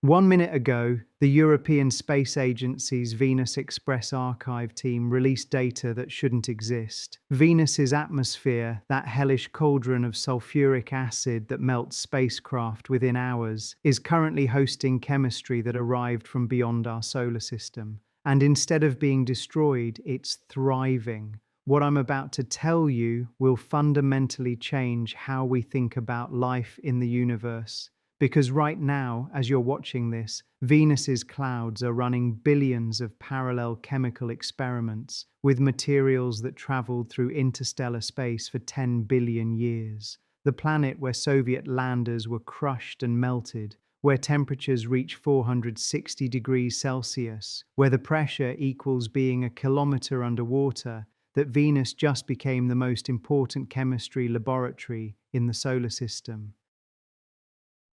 1 minute ago, the European Space Agency's Venus Express archive team released data that shouldn't exist. Venus's atmosphere, that hellish cauldron of sulfuric acid that melts spacecraft within hours, is currently hosting chemistry that arrived from beyond our solar system. And instead of being destroyed, it's thriving. What I'm about to tell you will fundamentally change how we think about life in the universe. Because right now, as you're watching this, Venus's clouds are running billions of parallel chemical experiments with materials that traveled through interstellar space for 10 billion years. The planet where Soviet landers were crushed and melted, where temperatures reach 460 degrees Celsius, where the pressure equals being a kilometer underwater, that Venus just became the most important chemistry laboratory in the solar system.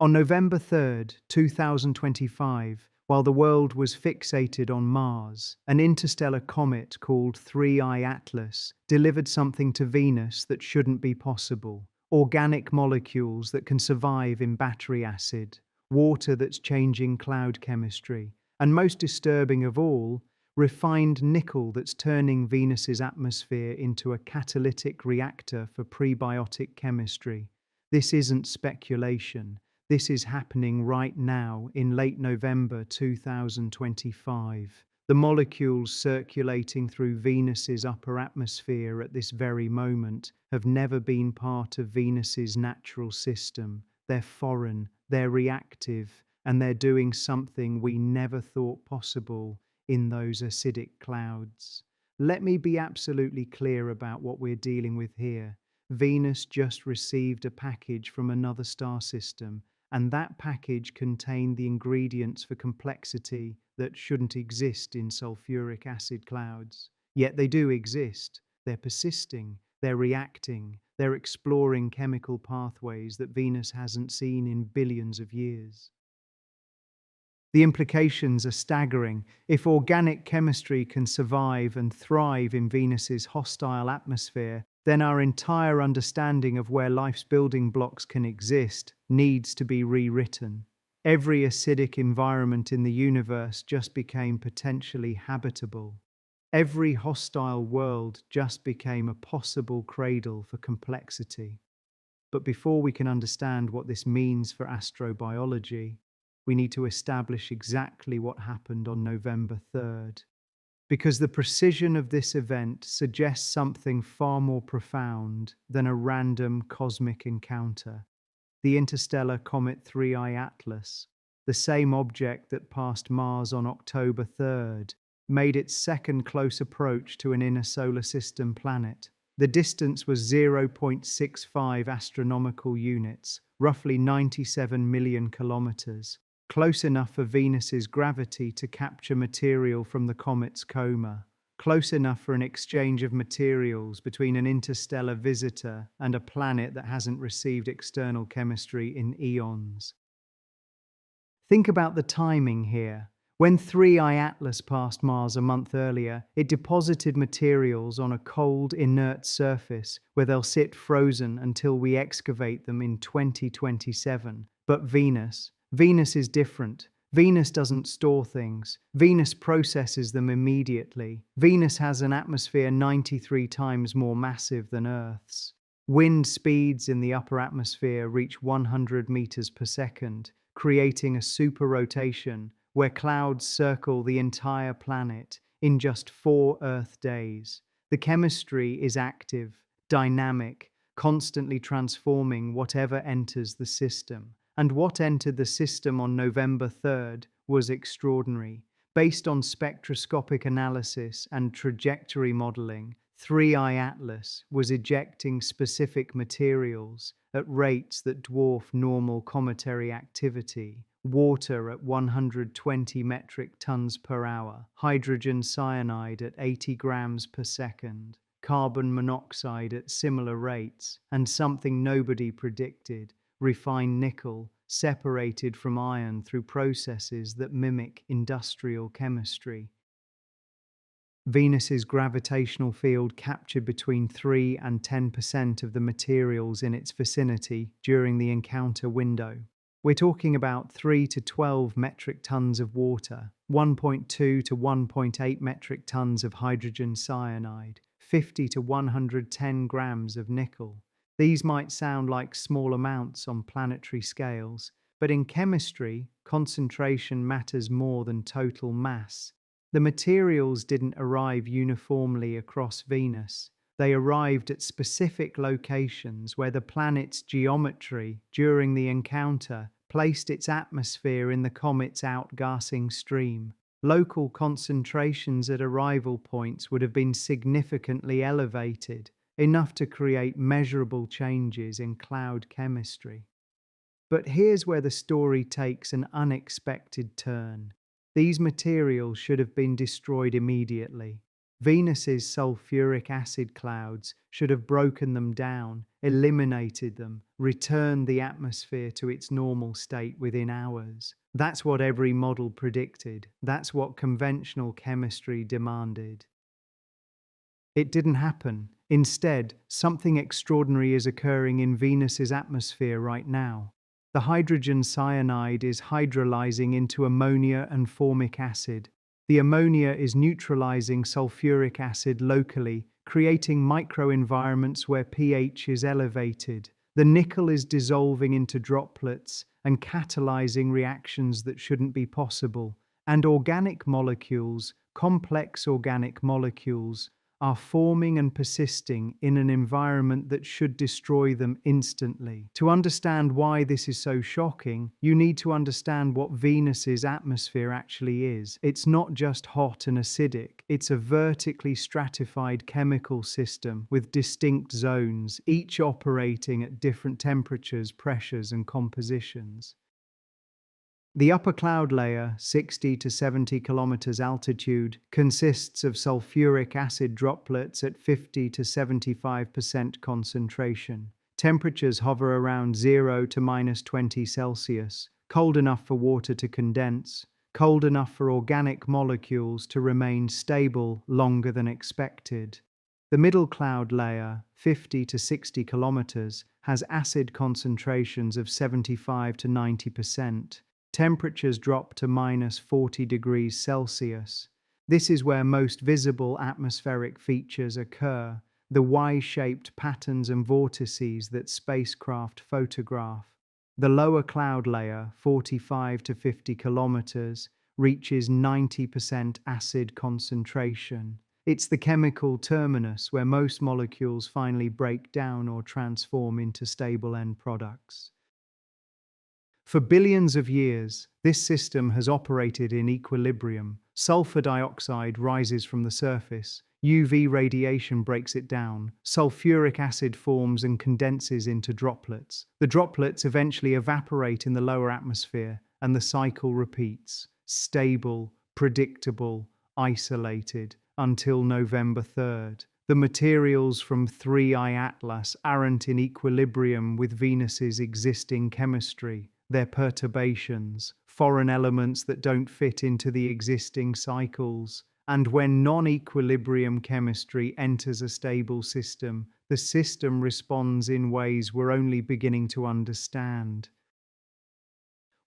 On November 3rd, 2025, while the world was fixated on Mars, an interstellar comet called 3I Atlas delivered something to Venus that shouldn't be possible: organic molecules that can survive in battery acid, water that's changing cloud chemistry, and most disturbing of all, refined nickel that's turning Venus's atmosphere into a catalytic reactor for prebiotic chemistry. This isn't speculation. This is happening right now in late November 2025. The molecules circulating through Venus's upper atmosphere at this very moment have never been part of Venus's natural system. They're foreign, they're reactive, and they're doing something we never thought possible in those acidic clouds. Let me be absolutely clear about what we're dealing with here. Venus just received a package from another star system, and that package contained the ingredients for complexity that shouldn't exist in sulfuric acid clouds. Yet they do exist. They're persisting, they're reacting, they're exploring chemical pathways that Venus hasn't seen in billions of years. The implications are staggering. If organic chemistry can survive and thrive in Venus's hostile atmosphere, then our entire understanding of where life's building blocks can exist needs to be rewritten. Every acidic environment in the universe just became potentially habitable. Every hostile world just became a possible cradle for complexity. But before we can understand what this means for astrobiology, we need to establish exactly what happened on November 3rd. Because the precision of this event suggests something far more profound than a random cosmic encounter. The interstellar comet 3I Atlas, the same object that passed Mars on October 3rd, made its second close approach to an inner solar system planet. The distance was 0.65 astronomical units, roughly 97 million kilometers. Close enough for Venus's gravity to capture material from the comet's coma, close enough for an exchange of materials between an interstellar visitor and a planet that hasn't received external chemistry in eons. Think about the timing here. When 3I Atlas passed Mars a month earlier, it deposited materials on a cold, inert surface where they'll sit frozen until we excavate them in 2027. But Venus is different. Venus doesn't store things. Venus processes them immediately. Venus has an atmosphere 93 times more massive than Earth's. Wind speeds in the upper atmosphere reach 100 meters per second, creating a superrotation where clouds circle the entire planet in just 4 Earth days. The chemistry is active, dynamic, constantly transforming whatever enters the system. And what entered the system on November 3rd was extraordinary. Based on spectroscopic analysis and trajectory modeling, 3I Atlas was ejecting specific materials at rates that dwarf normal cometary activity. Water at 120 metric tons per hour, hydrogen cyanide at 80 grams per second, carbon monoxide at similar rates, and something nobody predicted: refined nickel separated from iron through processes that mimic industrial chemistry. Venus's gravitational field captured between 3 and 10% of the materials in its vicinity during the encounter window. We're talking about 3 to 12 metric tons of water, 1.2 to 1.8 metric tons of hydrogen cyanide, 50 to 110 grams of nickel. These might sound like small amounts on planetary scales, but in chemistry, concentration matters more than total mass. The materials didn't arrive uniformly across Venus. They arrived at specific locations where the planet's geometry, during the encounter, placed its atmosphere in the comet's outgassing stream. Local concentrations at arrival points would have been significantly elevated, enough to create measurable changes in cloud chemistry. But here's where the story takes an unexpected turn. These materials should have been destroyed immediately. Venus's sulfuric acid clouds should have broken them down, eliminated them, returned the atmosphere to its normal state within hours. That's what every model predicted. That's what conventional chemistry demanded. It didn't happen. Instead, something extraordinary is occurring in Venus's atmosphere right now. The hydrogen cyanide is hydrolyzing into ammonia and formic acid. The ammonia is neutralizing sulfuric acid locally, creating microenvironments where pH is elevated. The nickel is dissolving into droplets and catalyzing reactions that shouldn't be possible. And organic molecules, complex organic molecules, are forming and persisting in an environment that should destroy them instantly. To understand why this is so shocking, you need to understand what Venus's atmosphere actually is. It's not just hot and acidic, it's a vertically stratified chemical system with distinct zones, each operating at different temperatures, pressures, and compositions. The upper cloud layer, 60 to 70 kilometers altitude, consists of sulfuric acid droplets at 50 to 75% concentration. Temperatures hover around 0 to minus 20 Celsius, cold enough for water to condense, cold enough for organic molecules to remain stable longer than expected. The middle cloud layer, 50 to 60 kilometers, has acid concentrations of 75 to 90%. Temperatures drop to minus 40 degrees Celsius. This is where most visible atmospheric features occur, the Y-shaped patterns and vortices that spacecraft photograph. The lower cloud layer, 45 to 50 kilometers, reaches 90% acid concentration. It's the chemical terminus where most molecules finally break down or transform into stable end products. For billions of years, this system has operated in equilibrium. Sulfur dioxide rises from the surface, UV radiation breaks it down, sulfuric acid forms and condenses into droplets. The droplets eventually evaporate in the lower atmosphere, and the cycle repeats. Stable, predictable, isolated, until November 3rd. The materials from 3I Atlas aren't in equilibrium with Venus's existing chemistry. They're perturbations, foreign elements that don't fit into the existing cycles. And when non-equilibrium chemistry enters a stable system, the system responds in ways we're only beginning to understand.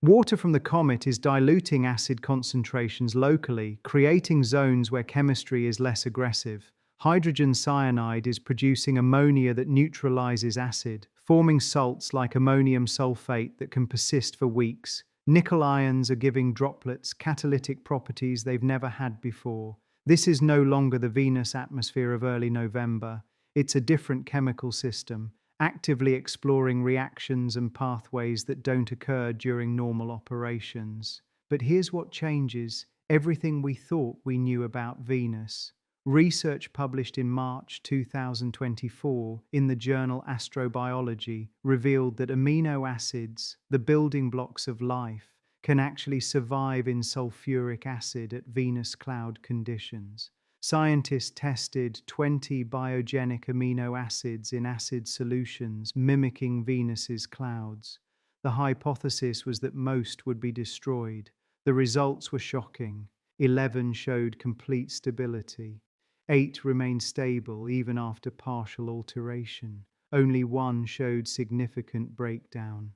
Water from the comet is diluting acid concentrations locally, creating zones where chemistry is less aggressive. Hydrogen cyanide is producing ammonia that neutralizes acid, forming salts like ammonium sulfate that can persist for weeks. Nickel ions are giving droplets catalytic properties they've never had before. This is no longer the Venus atmosphere of early November. It's a different chemical system, actively exploring reactions and pathways that don't occur during normal operations. But here's what changes everything we thought we knew about Venus. Research published in March 2024 in the journal Astrobiology revealed that amino acids, the building blocks of life, can actually survive in sulfuric acid at Venus cloud conditions. Scientists tested 20 biogenic amino acids in acid solutions mimicking Venus's clouds. The hypothesis was that most would be destroyed. The results were shocking. 11 showed complete stability. 8 remained stable even after partial alteration. Only 1 showed significant breakdown.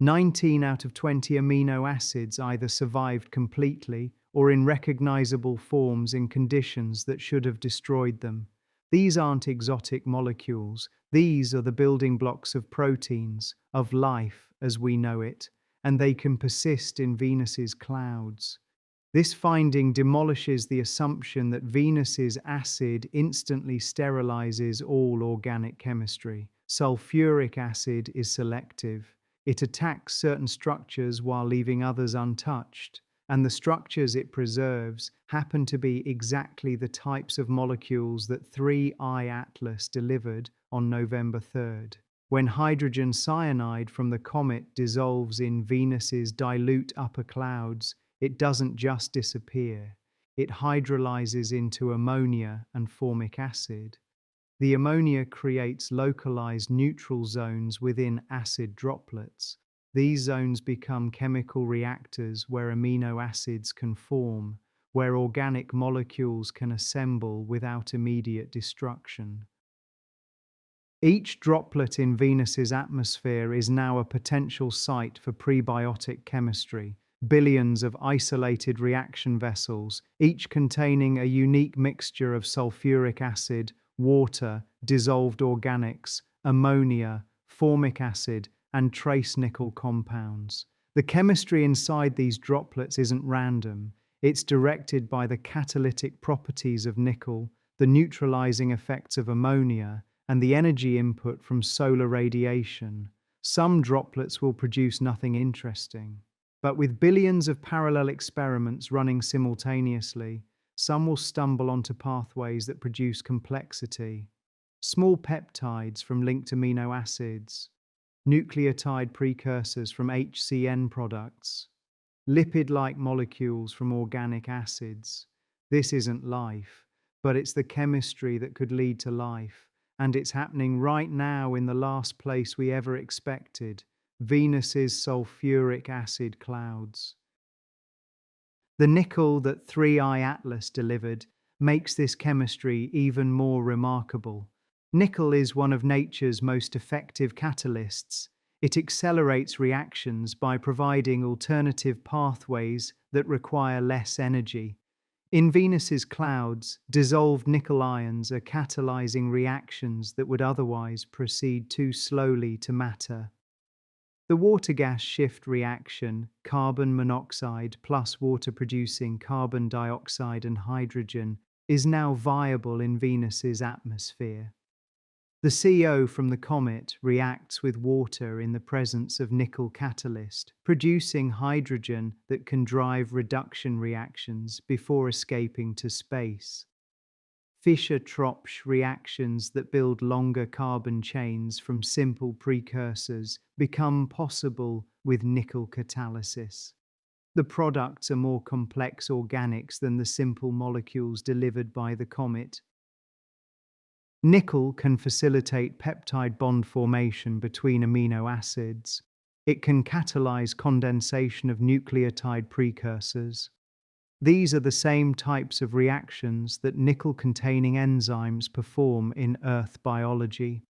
19 out of 20 amino acids either survived completely or in recognizable forms in conditions that should have destroyed them. These aren't exotic molecules, these are the building blocks of proteins, of life as we know it, and they can persist in Venus's clouds. This finding demolishes the assumption that Venus's acid instantly sterilizes all organic chemistry. Sulfuric acid is selective. It attacks certain structures while leaving others untouched, and the structures it preserves happen to be exactly the types of molecules that 3I Atlas delivered on November 3rd. When hydrogen cyanide from the comet dissolves in Venus's dilute upper clouds, it doesn't just disappear. It hydrolyzes into ammonia and formic acid. The ammonia creates localized neutral zones within acid droplets. These zones become chemical reactors where amino acids can form, where organic molecules can assemble without immediate destruction. Each droplet in Venus's atmosphere is now a potential site for prebiotic chemistry, billions of isolated reaction vessels, each containing a unique mixture of sulfuric acid, water, dissolved organics, ammonia, formic acid, and trace nickel compounds. The chemistry inside these droplets isn't random. It's directed by the catalytic properties of nickel, the neutralizing effects of ammonia, and the energy input from solar radiation. Some droplets will produce nothing interesting. But with billions of parallel experiments running simultaneously, some will stumble onto pathways that produce complexity. Small peptides from linked amino acids, nucleotide precursors from HCN products, lipid-like molecules from organic acids. This isn't life, but it's the chemistry that could lead to life, and it's happening right now in the last place we ever expected, Venus's sulfuric acid clouds. The nickel that 3I Atlas delivered makes this chemistry even more remarkable. Nickel is one of nature's most effective catalysts. It accelerates reactions by providing alternative pathways that require less energy. In Venus's clouds, dissolved nickel ions are catalyzing reactions that would otherwise proceed too slowly to matter. The water-gas shift reaction, carbon monoxide plus water producing carbon dioxide and hydrogen, is now viable in Venus's atmosphere. The CO from the comet reacts with water in the presence of nickel catalyst, producing hydrogen that can drive reduction reactions before escaping to space. Fischer-Tropsch reactions that build longer carbon chains from simple precursors become possible with nickel catalysis. The products are more complex organics than the simple molecules delivered by the comet. Nickel can facilitate peptide bond formation between amino acids. It can catalyze condensation of nucleotide precursors. These are the same types of reactions that nickel-containing enzymes perform in Earth biology.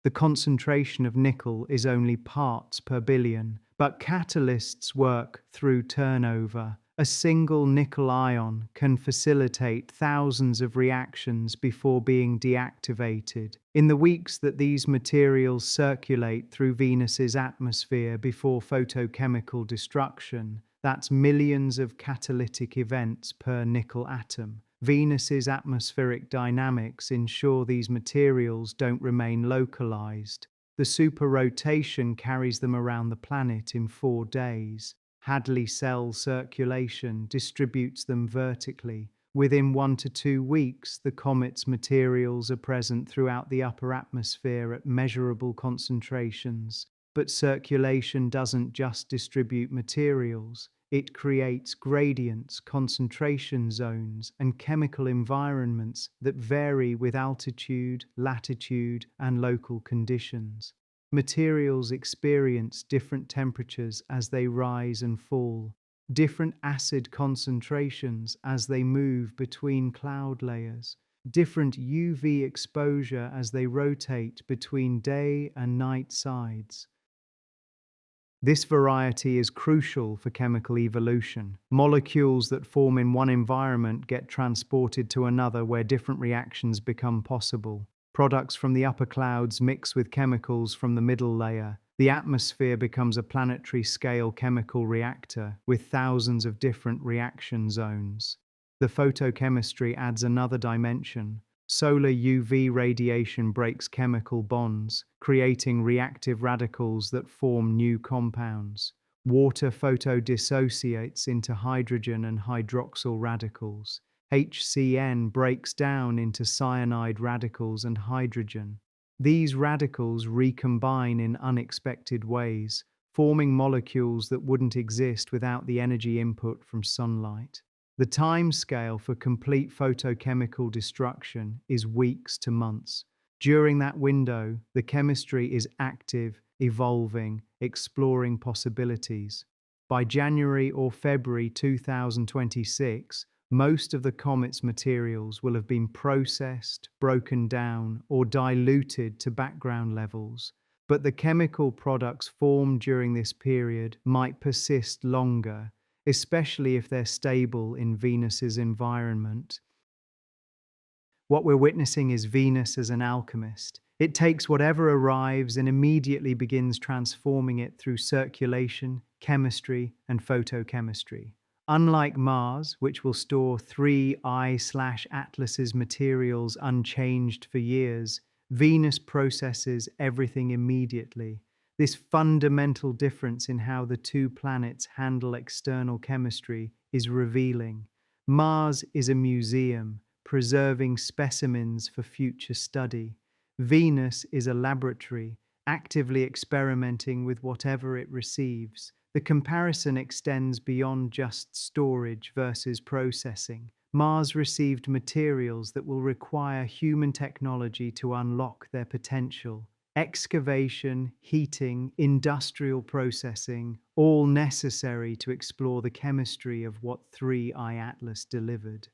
The concentration of nickel is only parts per billion, but catalysts work through turnover. A single nickel ion can facilitate thousands of reactions before being deactivated. In the weeks that these materials circulate through Venus's atmosphere before photochemical destruction, that's millions of catalytic events per nickel atom. Venus's atmospheric dynamics ensure these materials don't remain localized. The superrotation carries them around the planet in 4 days. Hadley cell circulation distributes them vertically. Within 1 to 2 weeks, the comet's materials are present throughout the upper atmosphere at measurable concentrations. But circulation doesn't just distribute materials. It creates gradients, concentration zones, and chemical environments that vary with altitude, latitude, and local conditions. Materials experience different temperatures as they rise and fall, different acid concentrations as they move between cloud layers, different UV exposure as they rotate between day and night sides. This variety is crucial for chemical evolution. Molecules that form in one environment get transported to another where different reactions become possible. Products from the upper clouds mix with chemicals from the middle layer. The atmosphere becomes a planetary scale chemical reactor with thousands of different reaction zones. The photochemistry adds another dimension. Solar UV radiation breaks chemical bonds, creating reactive radicals that form new compounds. Water photodissociates into hydrogen and hydroxyl radicals. HCN breaks down into cyanide radicals and hydrogen. These radicals recombine in unexpected ways, forming molecules that wouldn't exist without the energy input from sunlight. The time scale for complete photochemical destruction is weeks to months. During that window, the chemistry is active, evolving, exploring possibilities. By January or February 2026, most of the comet's materials will have been processed, broken down, or diluted to background levels. But the chemical products formed during this period might persist longer, especially if they're stable in Venus's environment. What we're witnessing is Venus as an alchemist. It takes whatever arrives and immediately begins transforming it through circulation, chemistry, and photochemistry. Unlike Mars, which will store 3I/Atlas's materials unchanged for years, Venus processes everything immediately. This fundamental difference in how the two planets handle external chemistry is revealing. Mars is a museum, preserving specimens for future study. Venus is a laboratory, actively experimenting with whatever it receives. The comparison extends beyond just storage versus processing. Mars received materials that will require human technology to unlock their potential. Excavation, heating, industrial processing, all necessary to explore the chemistry of what 3I Atlas delivered.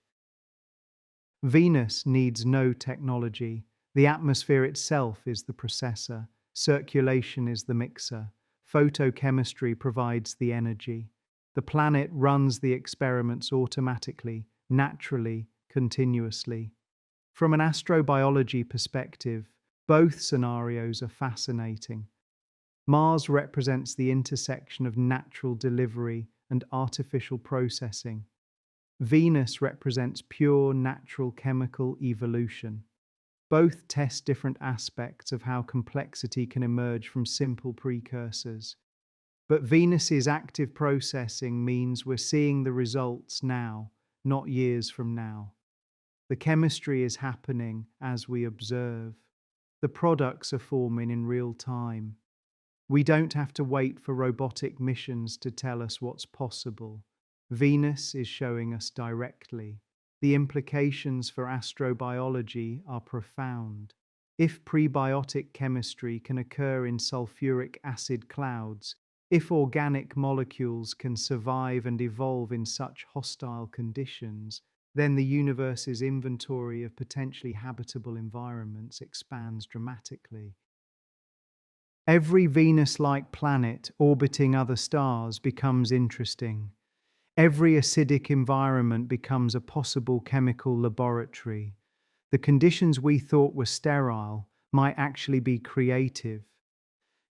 Venus needs no technology. The atmosphere itself is the processor. Circulation is the mixer. Photochemistry provides the energy. The planet runs the experiments automatically, naturally, continuously. From an astrobiology perspective, both scenarios are fascinating. Mars represents the intersection of natural delivery and artificial processing. Venus represents pure natural chemical evolution. Both test different aspects of how complexity can emerge from simple precursors. But Venus's active processing means we're seeing the results now, not years from now. The chemistry is happening as we observe. The products are forming in real time. We don't have to wait for robotic missions to tell us what's possible. Venus is showing us directly. The implications for astrobiology are profound. If prebiotic chemistry can occur in sulfuric acid clouds, if organic molecules can survive and evolve in such hostile conditions, then the universe's inventory of potentially habitable environments expands dramatically. Every Venus-like planet orbiting other stars becomes interesting. Every acidic environment becomes a possible chemical laboratory. The conditions we thought were sterile might actually be creative.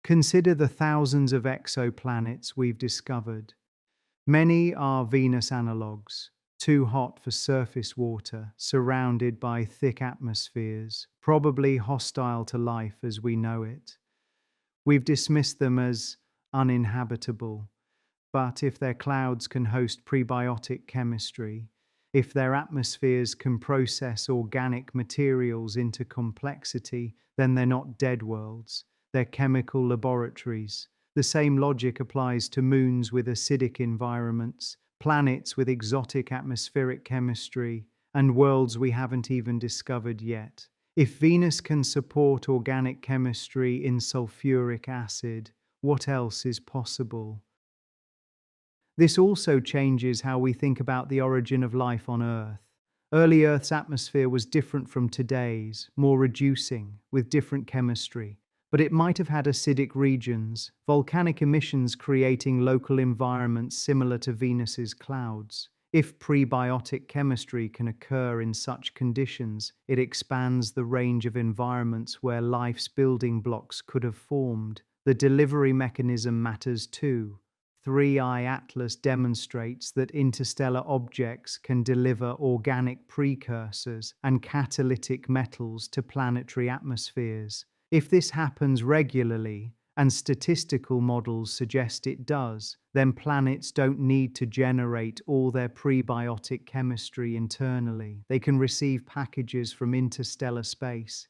Consider the thousands of exoplanets we've discovered. Many are Venus analogues, too hot for surface water, surrounded by thick atmospheres, probably hostile to life as we know it. We've dismissed them as uninhabitable. But if their clouds can host prebiotic chemistry, if their atmospheres can process organic materials into complexity, then they're not dead worlds, they're chemical laboratories. The same logic applies to moons with acidic environments, planets with exotic atmospheric chemistry, and worlds we haven't even discovered yet. If Venus can support organic chemistry in sulfuric acid, what else is possible? This also changes how we think about the origin of life on Earth. Early Earth's atmosphere was different from today's, more reducing, with different chemistry. but it might have had acidic regions, volcanic emissions creating local environments similar to Venus's clouds. If prebiotic chemistry can occur in such conditions, it expands the range of environments where life's building blocks could have formed. The delivery mechanism matters too. 3I Atlas demonstrates that interstellar objects can deliver organic precursors and catalytic metals to planetary atmospheres. If this happens regularly, and statistical models suggest it does, then planets don't need to generate all their prebiotic chemistry internally. They can receive packages from interstellar space.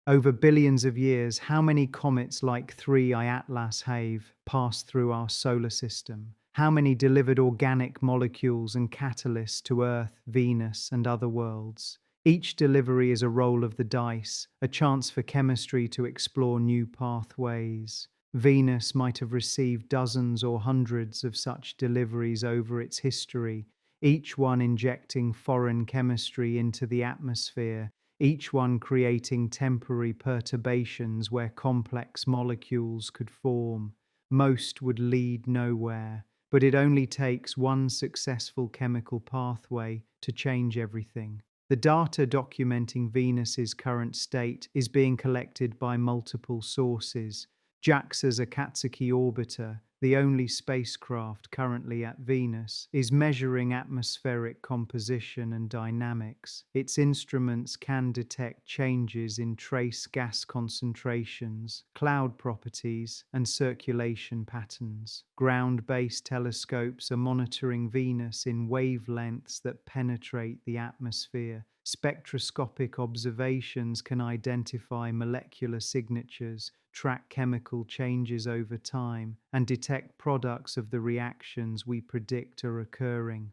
Over billions of years, how many comets like 3I Atlas have passed through our solar system? How many delivered organic molecules and catalysts to Earth, Venus, and other worlds? Each delivery is a roll of the dice, a chance for chemistry to explore new pathways. Venus might have received dozens or hundreds of such deliveries over its history, each one injecting foreign chemistry into the atmosphere, each one creating temporary perturbations where complex molecules could form. Most would lead nowhere, but it only takes one successful chemical pathway to change everything. The data documenting Venus's current state is being collected by multiple sources. JAXA's Akatsuki orbiter, the only spacecraft currently at Venus, is measuring atmospheric composition and dynamics. Its instruments can detect changes in trace gas concentrations, cloud properties, and circulation patterns. Ground-based telescopes are monitoring Venus in wavelengths that penetrate the atmosphere. Spectroscopic observations can identify molecular signatures, track chemical changes over time, and detect products of the reactions we predict are occurring.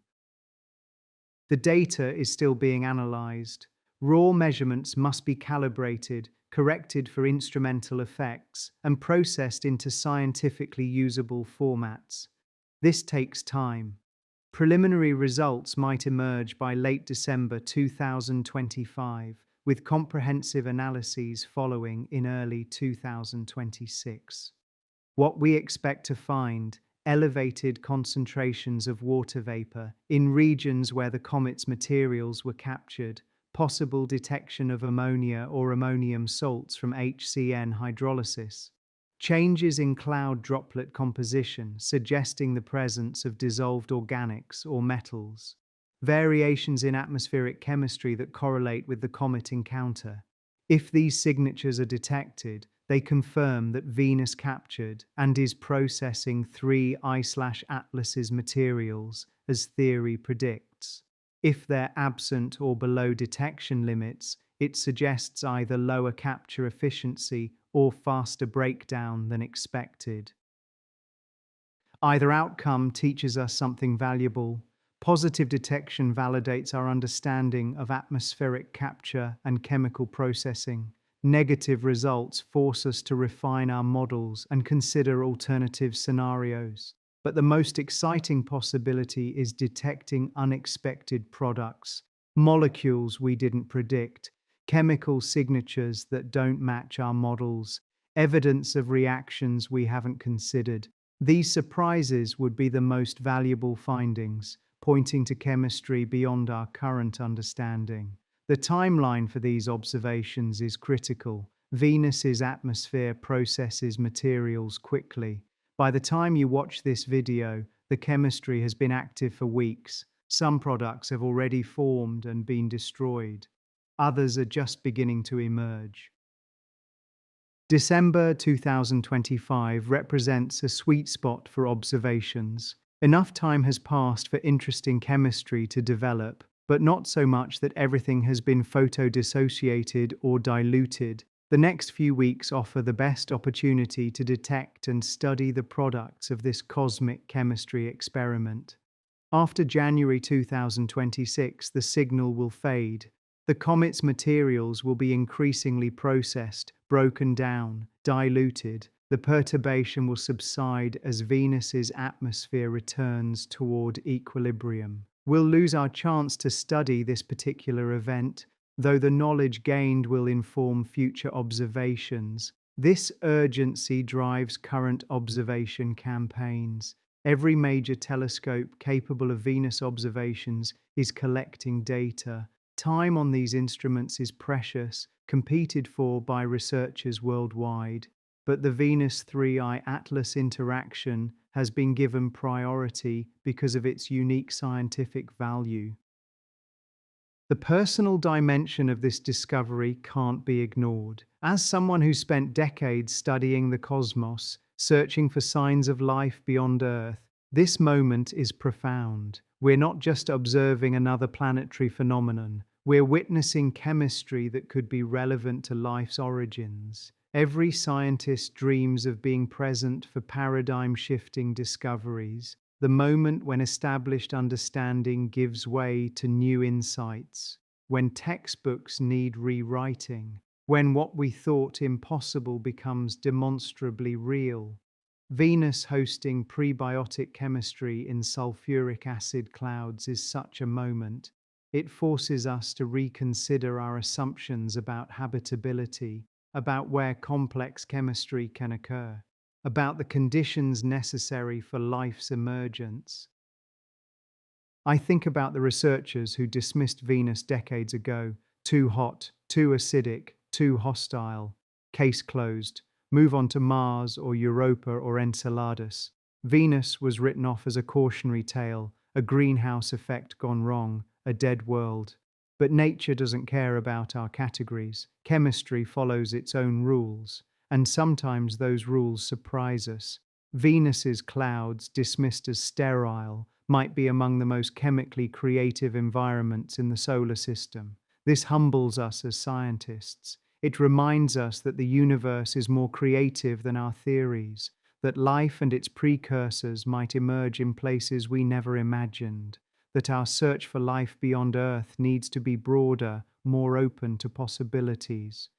The data is still being analyzed. Raw measurements must be calibrated, corrected for instrumental effects, and processed into scientifically usable formats. This takes time. Preliminary results might emerge by late December 2025, with comprehensive analyses following in early 2026. What we expect to find: elevated concentrations of water vapor in regions where the comet's materials were captured, possible detection of ammonia or ammonium salts from HCN hydrolysis, changes in cloud droplet composition suggesting the presence of dissolved organics or metals, variations in atmospheric chemistry that correlate with the comet encounter. If these signatures are detected, they confirm that Venus captured and is processing 3I/Atlas's materials as theory predicts. If they're absent or below detection limits, it suggests either lower capture efficiency or faster breakdown than expected. Either outcome teaches us something valuable. Positive detection validates our understanding of atmospheric capture and chemical processing. Negative results force us to refine our models and consider alternative scenarios. But the most exciting possibility is detecting unexpected products, molecules we didn't predict, chemical signatures that don't match our models, evidence of reactions we haven't considered. These surprises would be the most valuable findings, pointing to chemistry beyond our current understanding. The timeline for these observations is critical. Venus's atmosphere processes materials quickly. By the time you watch this video, the chemistry has been active for weeks. Some products have already formed and been destroyed. Others are just beginning to emerge. December 2025 represents a sweet spot for observations. Enough time has passed for interesting chemistry to develop, but not so much that everything has been photo-dissociated or diluted. The next few weeks offer the best opportunity to detect and study the products of this cosmic chemistry experiment. After January 2026, the signal will fade. The comet's materials will be increasingly processed, broken down, diluted. The perturbation will subside as Venus's atmosphere returns toward equilibrium. We'll lose our chance to study this particular event, though the knowledge gained will inform future observations. This urgency drives current observation campaigns. Every major telescope capable of Venus observations is collecting data. Time on these instruments is precious, competed for by researchers worldwide. But the Venus 3I Atlas interaction has been given priority because of its unique scientific value. The personal dimension of this discovery can't be ignored. As someone who spent decades studying the cosmos, searching for signs of life beyond Earth, this moment is profound. We're not just observing another planetary phenomenon, we're witnessing chemistry that could be relevant to life's origins. Every scientist dreams of being present for paradigm-shifting discoveries, the moment when established understanding gives way to new insights, when textbooks need rewriting, when what we thought impossible becomes demonstrably real. Venus hosting prebiotic chemistry in sulfuric acid clouds is such a moment. It forces us to reconsider our assumptions about habitability, about where complex chemistry can occur, about the conditions necessary for life's emergence. I think about the researchers who dismissed Venus decades ago: too hot, too acidic, too hostile. Case closed. Move on to Mars or Europa or Enceladus. Venus was written off as a cautionary tale, a greenhouse effect gone wrong, a dead world. But nature doesn't care about our categories. Chemistry follows its own rules, and sometimes those rules surprise us. Venus's clouds, dismissed as sterile, might be among the most chemically creative environments in the solar system. This humbles us as scientists. It reminds us that the universe is more creative than our theories, that life and its precursors might emerge in places we never imagined, that our search for life beyond Earth needs to be broader, more open to possibilities.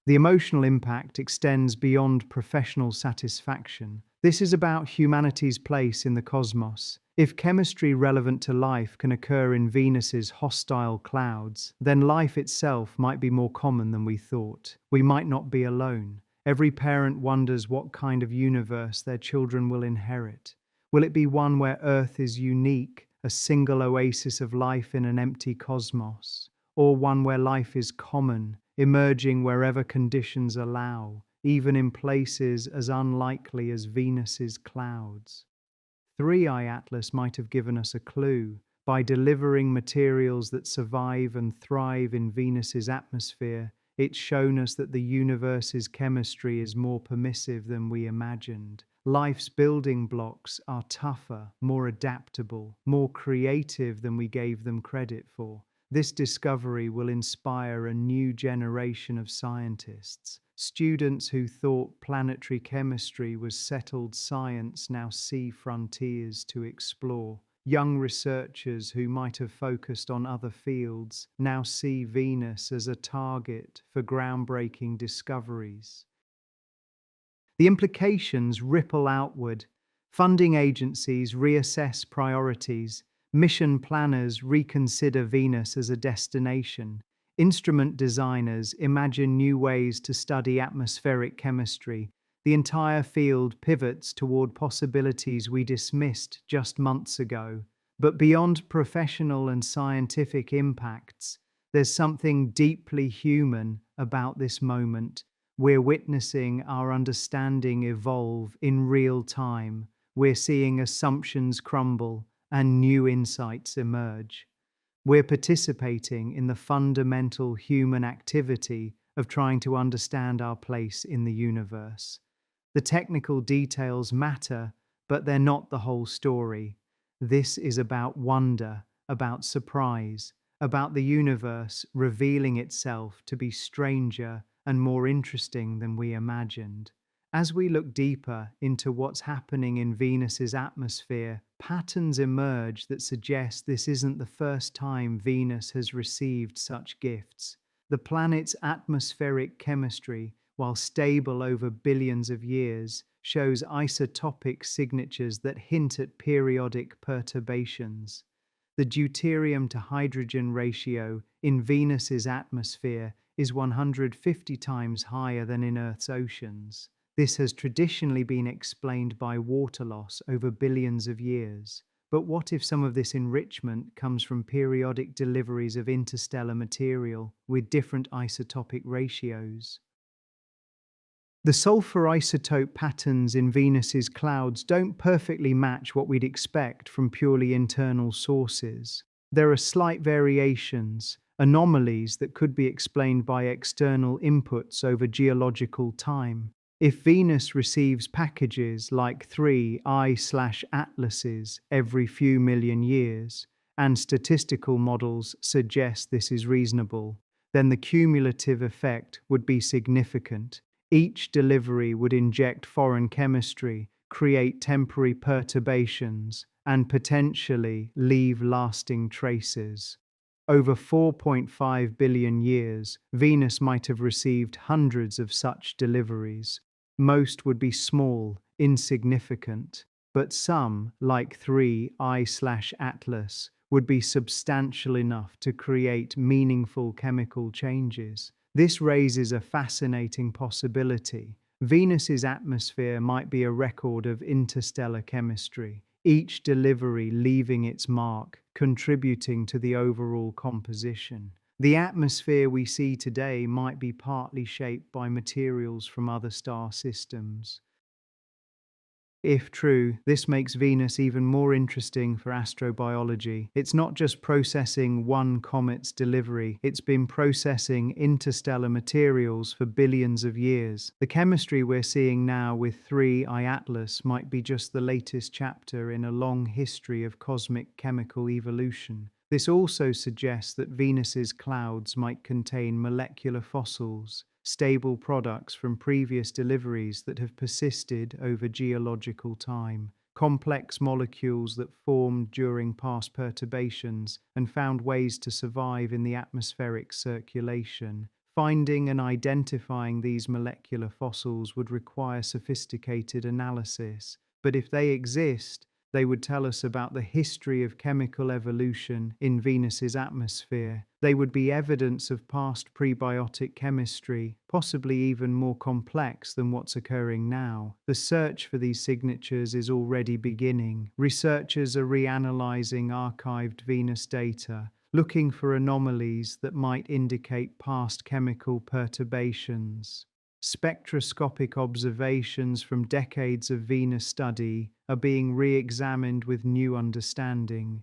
The emotional impact extends beyond professional satisfaction. This is about humanity's place in the cosmos. If chemistry relevant to life can occur in Venus's hostile clouds, then life itself might be more common than we thought. We might not be alone. Every parent wonders what kind of universe their children will inherit. Will it be one where Earth is unique, a single oasis of life in an empty cosmos? Or one where life is common, emerging wherever conditions allow, even in places as unlikely as Venus's clouds? 3I Atlas might have given us a clue. By delivering materials that survive and thrive in Venus's atmosphere, it's shown us that the universe's chemistry is more permissive than we imagined. Life's building blocks are tougher, more adaptable, more creative than we gave them credit for. This discovery will inspire a new generation of scientists. Students who thought planetary chemistry was settled science now see frontiers to explore. Young researchers who might have focused on other fields now see Venus as a target for groundbreaking discoveries. The implications ripple outward. Funding agencies reassess priorities. Mission planners reconsider Venus as a destination. Instrument designers imagine new ways to study atmospheric chemistry. The entire field pivots toward possibilities we dismissed just months ago. But beyond professional and scientific impacts, there's something deeply human about this moment. We're witnessing our understanding evolve in real time. We're seeing assumptions crumble and new insights emerge. We're participating in the fundamental human activity of trying to understand our place in the universe. The technical details matter, but they're not the whole story. This is about wonder, about surprise, about the universe revealing itself to be stranger and more interesting than we imagined. As we look deeper into what's happening in Venus's atmosphere, patterns emerge that suggest this isn't the first time Venus has received such gifts. The planet's atmospheric chemistry, while stable over billions of years, shows isotopic signatures that hint at periodic perturbations. The deuterium to hydrogen ratio in Venus's atmosphere is 150 times higher than in Earth's oceans. This has traditionally been explained by water loss over billions of years. But what if some of this enrichment comes from periodic deliveries of interstellar material with different isotopic ratios? The sulfur isotope patterns in Venus's clouds don't perfectly match what we'd expect from purely internal sources. There are slight variations, anomalies that could be explained by external inputs over geological time. If Venus receives packages like 3I/atlases every few million years, and statistical models suggest this is reasonable, then the cumulative effect would be significant. Each delivery would inject foreign chemistry, create temporary perturbations, and potentially leave lasting traces. Over 4.5 billion years, Venus might have received hundreds of such deliveries. Most would be small, insignificant, but some, like 3I/Atlas, would be substantial enough to create meaningful chemical changes. This raises a fascinating possibility. Venus's atmosphere might be a record of interstellar chemistry, each delivery leaving its mark, contributing to the overall composition. The atmosphere we see today might be partly shaped by materials from other star systems. If true, this makes Venus even more interesting for astrobiology. It's not just processing one comet's delivery, it's been processing interstellar materials for billions of years. The chemistry we're seeing now with 3I Atlas might be just the latest chapter in a long history of cosmic chemical evolution. This also suggests that Venus's clouds might contain molecular fossils, stable products from previous deliveries that have persisted over geological time, complex molecules that formed during past perturbations and found ways to survive in the atmospheric circulation. Finding and identifying these molecular fossils would require sophisticated analysis, but if they exist, they would tell us about the history of chemical evolution in Venus's atmosphere. They would be evidence of past prebiotic chemistry, possibly even more complex than what's occurring now. The search for these signatures is already beginning. Researchers are reanalyzing archived Venus data, looking for anomalies that might indicate past chemical perturbations. Spectroscopic observations from decades of Venus study are being re-examined with new understanding.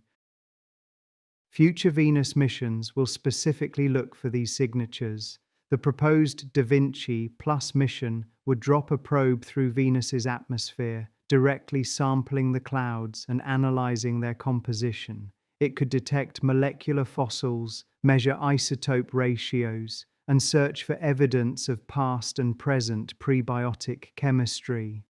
Future Venus missions will specifically look for these signatures. The proposed Da Vinci Plus mission would drop a probe through Venus's atmosphere, directly sampling the clouds and analyzing their composition. It could detect molecular fossils, measure isotope ratios, and search for evidence of past and present prebiotic chemistry.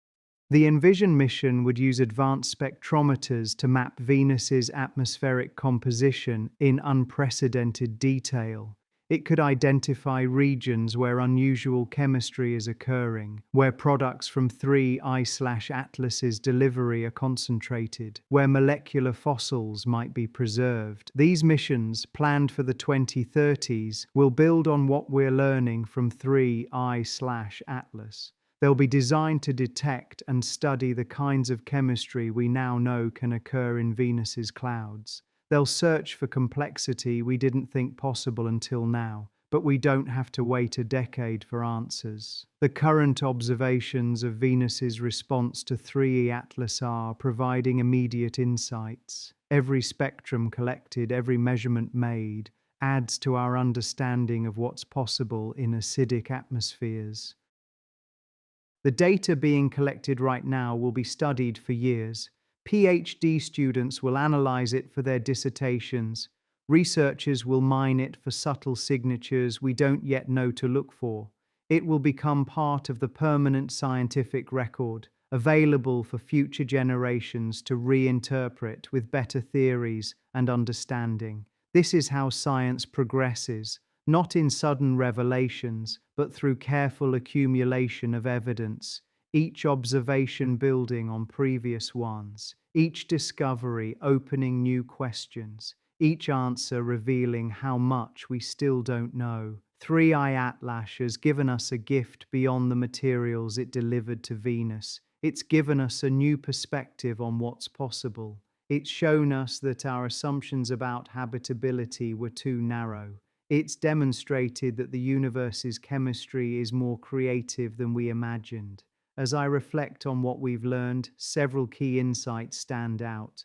The Envision mission would use advanced spectrometers to map Venus's atmospheric composition in unprecedented detail. It could identify regions where unusual chemistry is occurring, where products from 3I/Atlas's delivery are concentrated, where molecular fossils might be preserved. These missions, planned for the 2030s, will build on what we're learning from 3I/Atlas. They'll be designed to detect and study the kinds of chemistry we now know can occur in Venus's clouds. They'll search for complexity we didn't think possible until now, but we don't have to wait a decade for answers. The current observations of Venus's response to 3I Atlas are providing immediate insights. Every spectrum collected, every measurement made, adds to our understanding of what's possible in acidic atmospheres. The data being collected right now will be studied for years. PhD students will analyze it for their dissertations. Researchers will mine it for subtle signatures we don't yet know to look for. It will become part of the permanent scientific record, available for future generations to reinterpret with better theories and understanding. This is how science progresses, not in sudden revelations, but through careful accumulation of evidence. each observation building on previous ones, each discovery opening new questions, each answer revealing how much we still don't know. 3i Atlas has given us a gift beyond the materials it delivered to Venus. It's given us a new perspective on what's possible. It's shown us that our assumptions about habitability were too narrow. It's demonstrated that the universe's chemistry is more creative than we imagined. As I reflect on what we've learned, several key insights stand out.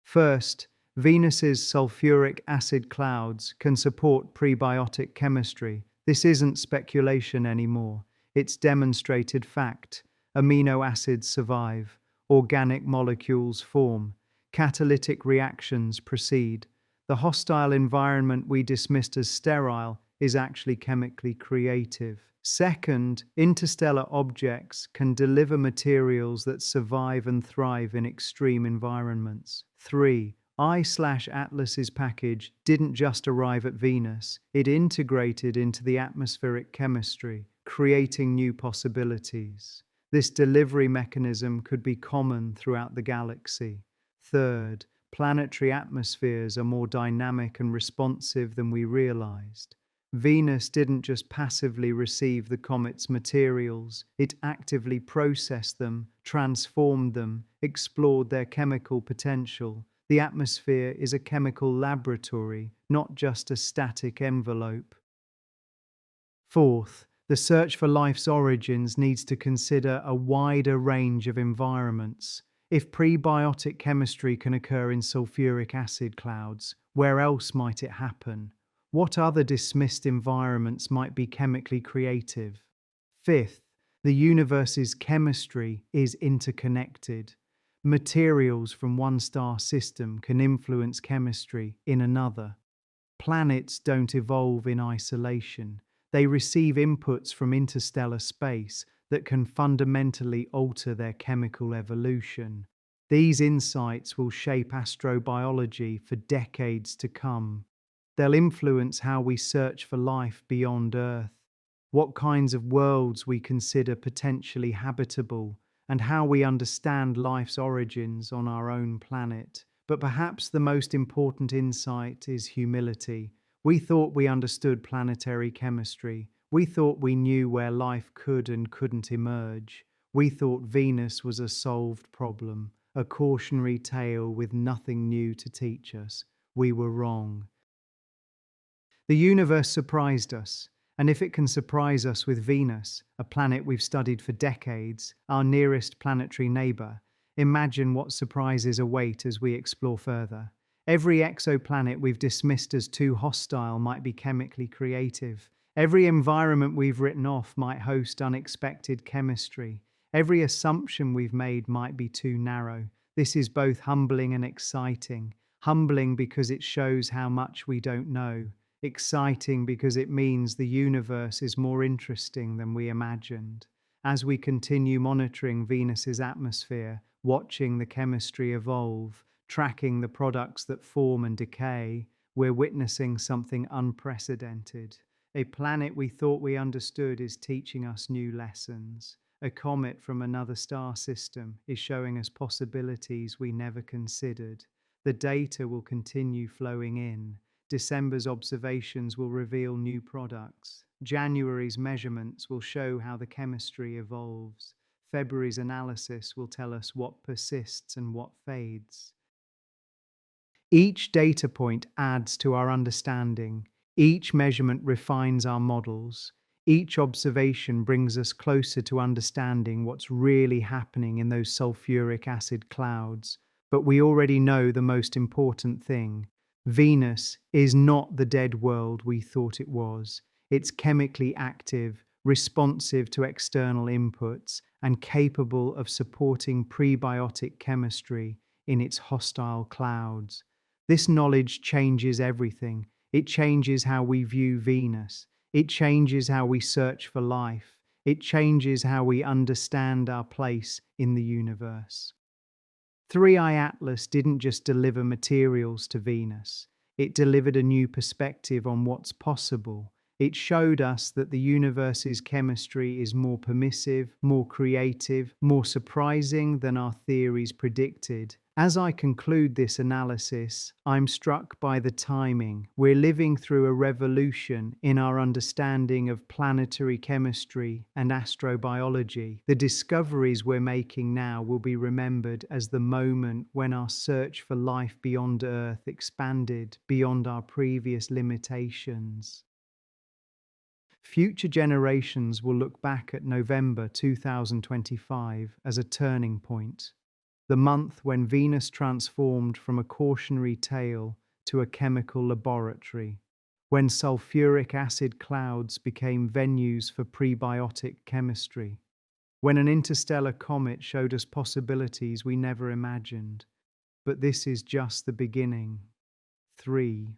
First, Venus's sulfuric acid clouds can support prebiotic chemistry. This isn't speculation anymore. It's demonstrated fact. Amino acids survive, organic molecules form, catalytic reactions proceed. The hostile environment we dismissed as sterile is actually chemically creative. Second, interstellar objects can deliver materials that survive and thrive in extreme environments. 3. I/Atlas's package didn't just arrive at Venus, it integrated into the atmospheric chemistry, creating new possibilities. This delivery mechanism could be common throughout the galaxy. Third, planetary atmospheres are more dynamic and responsive than we realized. Venus didn't just passively receive the comet's materials, it actively processed them, transformed them, explored their chemical potential. The atmosphere is a chemical laboratory, not just a static envelope. Fourth, the search for life's origins needs to consider a wider range of environments. If prebiotic chemistry can occur in sulfuric acid clouds, where else might it happen? What other dismissed environments might be chemically creative? Fifth, the universe's chemistry is interconnected. Materials from one star system can influence chemistry in another. Planets don't evolve in isolation. They receive inputs from interstellar space that can fundamentally alter their chemical evolution. These insights will shape astrobiology for decades to come. They'll influence how we search for life beyond Earth, what kinds of worlds we consider potentially habitable, and how we understand life's origins on our own planet. But perhaps the most important insight is humility. We thought we understood planetary chemistry. We thought we knew where life could and couldn't emerge. We thought Venus was a solved problem, a cautionary tale with nothing new to teach us. We were wrong. The universe surprised us, and if it can surprise us with Venus, a planet we've studied for decades, our nearest planetary neighbor, imagine what surprises await as we explore further. Every exoplanet we've dismissed as too hostile might be chemically creative. Every environment we've written off might host unexpected chemistry. Every assumption we've made might be too narrow. This is both humbling and exciting. Humbling because it shows how much we don't know. Exciting because it means the universe is more interesting than we imagined. As we continue monitoring Venus's atmosphere, watching the chemistry evolve, tracking the products that form and decay, we're witnessing something unprecedented. A planet we thought we understood is teaching us new lessons. A comet from another star system is showing us possibilities we never considered. The data will continue flowing in. December's observations will reveal new products. January's measurements will show how the chemistry evolves. February's analysis will tell us what persists and what fades. Each data point adds to our understanding. Each measurement refines our models. Each observation brings us closer to understanding what's really happening in those sulfuric acid clouds. But we already know the most important thing. Venus is not the dead world we thought it was. It's chemically active, responsive to external inputs, and capable of supporting prebiotic chemistry in its hostile clouds. This knowledge changes everything. It changes how we view Venus. It changes how we search for life. It changes how we understand our place in the universe. 3i Atlas didn't just deliver materials to Venus. It delivered a new perspective on what's possible. It showed us that the universe's chemistry is more permissive, more creative, more surprising than our theories predicted. As I conclude this analysis, I'm struck by the timing. We're living through a revolution in our understanding of planetary chemistry and astrobiology. The discoveries we're making now will be remembered as the moment when our search for life beyond Earth expanded beyond our previous limitations. Future generations will look back at November 2025 as a turning point, the month when Venus transformed from a cautionary tale to a chemical laboratory, when sulfuric acid clouds became venues for prebiotic chemistry, when an interstellar comet showed us possibilities we never imagined. But this is just the beginning. 3.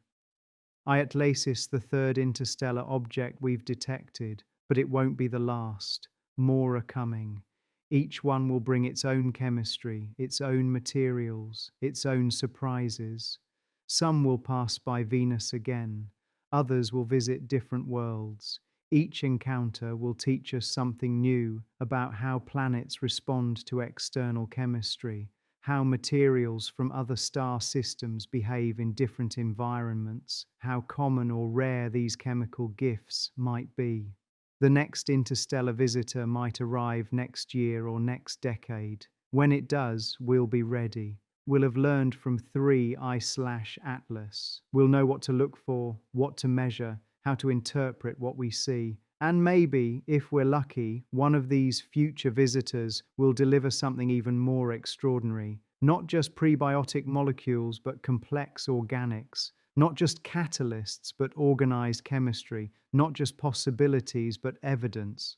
Iatlasis, the third interstellar object we've detected, but it won't be the last. More are coming. Each one will bring its own chemistry, its own materials, its own surprises. Some will pass by Venus again. Others will visit different worlds. Each encounter will teach us something new about how planets respond to external chemistry, how materials from other star systems behave in different environments, how common or rare these chemical gifts might be. The next interstellar visitor might arrive next year or next decade. When it does, we'll be ready. We'll have learned from 3I/Atlas. We'll know what to look for, what to measure, how to interpret what we see. And maybe, if we're lucky, one of these future visitors will deliver something even more extraordinary. Not just prebiotic molecules, but complex organics. Not just catalysts, but organized chemistry. Not just possibilities, but evidence.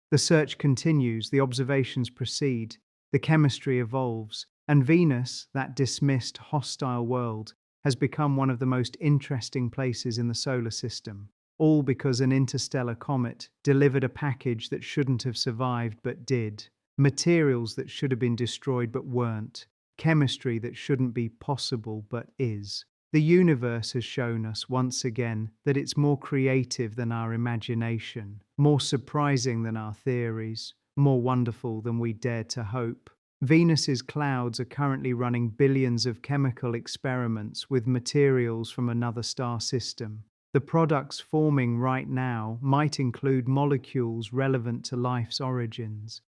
The search continues, the observations proceed, the chemistry evolves, and Venus, that dismissed, hostile world, has become one of the most interesting places in the solar system. All because an interstellar comet delivered a package that shouldn't have survived but did, materials that should have been destroyed but weren't, chemistry that shouldn't be possible but is. The universe has shown us once again that it's more creative than our imagination, more surprising than our theories, more wonderful than we dared to hope. Venus's clouds are currently running billions of chemical experiments with materials from another star system. The products forming right now might include molecules relevant to life's origins.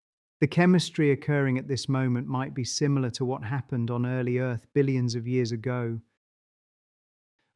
The chemistry occurring at this moment might be similar to what happened on early Earth billions of years ago.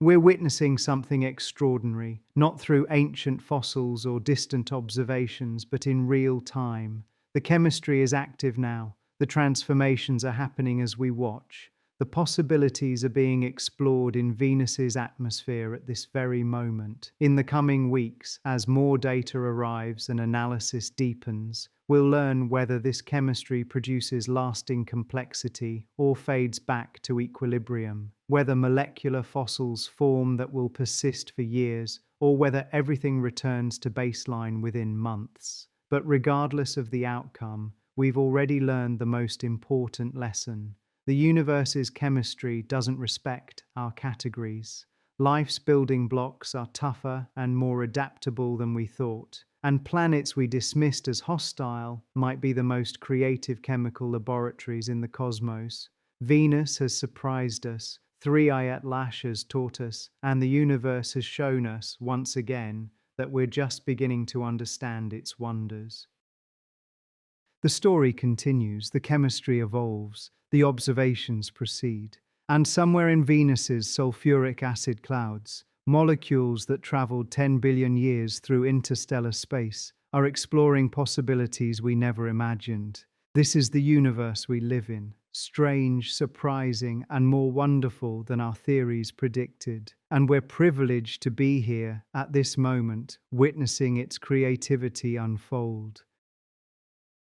We're witnessing something extraordinary, not through ancient fossils or distant observations, but in real time. The chemistry is active now. The transformations are happening as we watch. The possibilities are being explored in Venus's atmosphere at this very moment. In the coming weeks, as more data arrives and analysis deepens, we'll learn whether this chemistry produces lasting complexity or fades back to equilibrium, whether molecular fossils form that will persist for years, or whether everything returns to baseline within months. But regardless of the outcome, we've already learned the most important lesson. The universe's chemistry doesn't respect our categories. Life's building blocks are tougher and more adaptable than we thought, and planets we dismissed as hostile might be the most creative chemical laboratories in the cosmos. Venus has surprised us, 3I/Atlas has taught us, and the universe has shown us, once again, that we're just beginning to understand its wonders. The story continues, the chemistry evolves, the observations proceed, and somewhere in Venus's sulfuric acid clouds, molecules that traveled 10 billion years through interstellar space are exploring possibilities we never imagined. This is the universe we live in, strange, surprising, and more wonderful than our theories predicted. And we're privileged to be here at this moment, witnessing its creativity unfold.